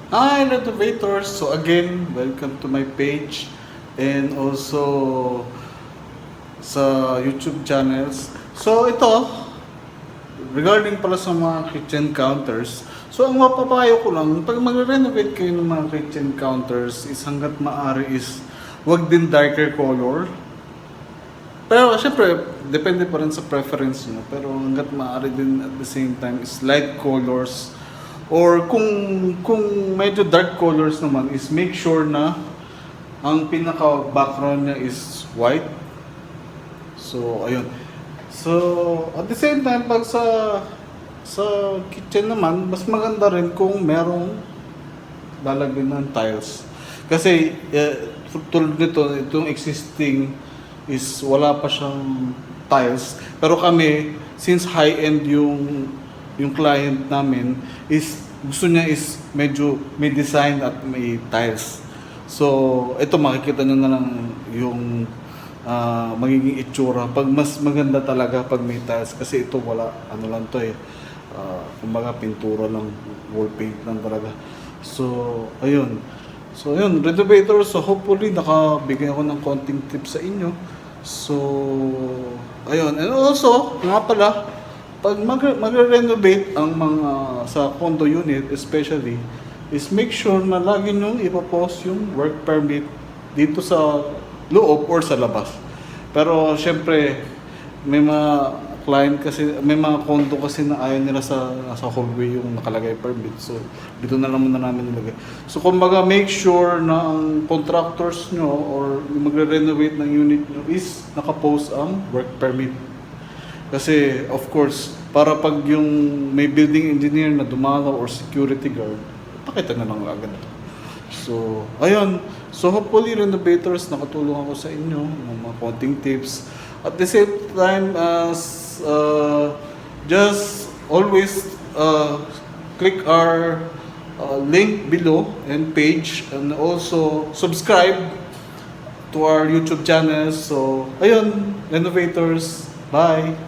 Hi, Renovators! So again, welcome to my page and also sa YouTube channels. So ito, regarding pala sa mga kitchen counters, so ang mapapayo ko lang, pag magre-renovate kayo ng mga kitchen counters, is hanggat maaari is wag din darker color. Pero syempre, depende pa rin sa preference nyo. Pero hanggat maaari din at the same time is light colors. Or kung medyo dark colors naman is make sure na ang pinaka background niya is white. So ayun. So at the same time pag sa kitchen naman mas maganda rin kung merong lalagyan ng tiles. Kasi tulad nito itong existing is wala pa siyang tiles. Pero kami since high-end yung client namin is gusto niya is medyo may design at may tiles. So, ito makikita nyo na lang yung magiging itsura. Pag mas maganda talaga pag may tiles kasi ito wala, ano lang to eh. Kumbaga pintura lang, wall paint lang talaga. So, ayun. So, ayun, renovator. So, hopefully nakabigay ako ng konting tips sa inyo. So, ayun. And also, nga pala, pag magre-renovate ang mga sa condo unit especially is make sure na lagi nyo ipopost yung work permit dito sa loob or sa labas. Pero syempre may mga client kasi, may mga condo kasi na ayaw nila sa hallway yung nakalagay permit. So dito na lang muna namin nilagay. So kumbaga make sure na ang contractors nyo or yung magre-renovate ng unit nyo is nakapost ang work permit. Kasi, of course, para pag yung may building engineer na dumalaw or security guard, pakita na lang agad. So, ayun. So, hopefully, renovators, nakatulong ako sa inyo ng mga konting tips. At the same time, just always click our link below and page and also subscribe to our YouTube channel. So, ayun, renovators. Bye!